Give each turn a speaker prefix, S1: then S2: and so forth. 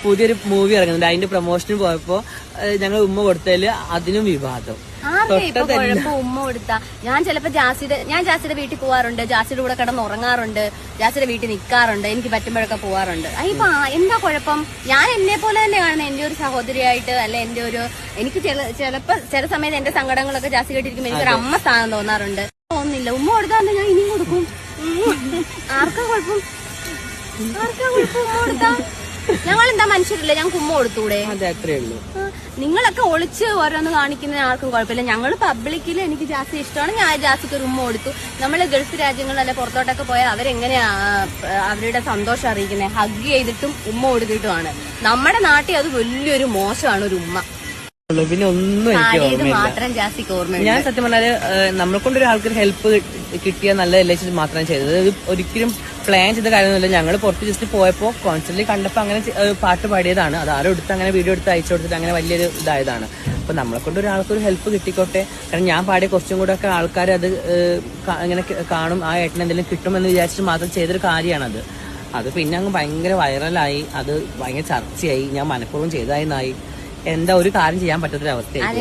S1: പുതിയൊരു മൂവി ഇറങ്ങുന്നുണ്ട്. അതിന്റെ പ്രൊമോഷന് പോയപ്പോ ഞങ്ങൾ ഉമ്മ കൊടുത്തതില് അതിനും വിവാദം.
S2: ഉമ്മ കൊടുത്താ ഞാൻ ചിലപ്പോ ജാസിയുടെ വീട്ടിൽ പോവാറുണ്ട്, ജാസിയുടെ കൂടെ കിടന്ന് ഉറങ്ങാറുണ്ട്, ജാസിയുടെ വീട്ടിൽ നിൽക്കാറുണ്ട്, എനിക്ക് പറ്റുമ്പോഴൊക്കെ പോവാറുണ്ട്. ഇപ്പൊ എന്താ കുഴപ്പം? ഞാൻ എന്നെ പോലെ തന്നെ കാണുന്നത് എന്റെ ഒരു സഹോദരിയായിട്ട്, അല്ലെ എന്റെ ഒരു എനിക്ക് ചിലപ്പോ ചില സമയത്ത് എന്റെ സങ്കടങ്ങളൊക്കെ ജാസി കേട്ടിരിക്കുമ്പോൾ എനിക്കൊരു അമ്മ സ്ഥാനം തോന്നാറുണ്ട്. തോന്നുന്നില്ല ഉമ്മ കൊടുത്താൽ ഞാൻ ഇനിയും കൊടുക്കും. ആർക്കാ കുഴപ്പം? ഉമ്മ കൊടുത്താ ഞങ്ങൾ എന്താ മനുഷ്യരില്ല, ഞങ്ങൾക്ക് ഉമ്മ കൊടുത്തൂടെ?
S1: അതെ, അത്രേ ഉള്ളൂ.
S2: നിങ്ങളൊക്കെ ഒളിച്ച് ഓരോന്ന് കാണിക്കുന്ന ആർക്കും കുഴപ്പമില്ല. ഞങ്ങൾ പബ്ലിക്കിൽ എനിക്ക് ജാസി ഇഷ്ടമാണ്, ഞാൻ ജാസിക്ക് ഒരു ഉമ്മ കൊടുത്തു. നമ്മള് ഗൾഫ് രാജ്യങ്ങളിലല്ല പുറത്തോട്ടൊക്കെ പോയാൽ അവരെങ്ങനെയാ അവരുടെ സന്തോഷം അറിയിക്കുന്നത്? ഹഗ് ചെയ്തിട്ടും ഉമ്മ കൊടുത്തിട്ടുമാണ്. നമ്മുടെ നാട്ടിൽ അത് വലിയൊരു മോശമാണ് ഒരു ഉമ്മ.
S1: പിന്നെ ഒന്നും എനിക്ക്
S2: ഓർമ്മയില്ല.
S1: ഞാൻ സത്യം പറഞ്ഞാല് നമ്മളെ കൊണ്ട് ഒരാൾക്ക് ഹെൽപ്പ് കിട്ടിയ നല്ലതല്ലേ മാത്രമേ ചെയ്തത്. ഇത് ഒരിക്കലും പ്ലാൻ ചെയ്ത കാര്യമൊന്നുമില്ല. ഞങ്ങൾ പുറത്ത് ജസ്റ്റ് പോയപ്പോ കോൺസെർട്ടിൽ കണ്ടപ്പോ അങ്ങനെ പാട്ട് പാടിയതാണ്. അത് ആരും എടുത്ത് അങ്ങനെ വീഡിയോ എടുത്ത് അയച്ചു കൊടുത്തിട്ട് അങ്ങനെ വലിയൊരു ഇതായതാണ്. അപ്പൊ നമ്മളെ കൊണ്ട് ഒരാൾക്ക് ഒരു ഹെൽപ്പ് കിട്ടിക്കോട്ടെ. കാരണം ഞാൻ പാടിയ കുറച്ചും കൂടെ ഒക്കെ ആൾക്കാർ അത് ഇങ്ങനെ കാണും, ആ ഏട്ടന് എന്തെങ്കിലും കിട്ടുമെന്ന് വിചാരിച്ചിട്ട് മാത്രം ചെയ്തൊരു കാര്യമാണത്. അത് പിന്നെ അങ്ങ് ഭയങ്കര വൈറലായി, അത് ഭയങ്കര ചർച്ചയായി. ഞാൻ മനഃപൂർവ്വം ചെയ്തതായി. എന്താ ഒരു കാര്യം ചെയ്യാൻ പറ്റാത്തൊരവസ്ഥയായി.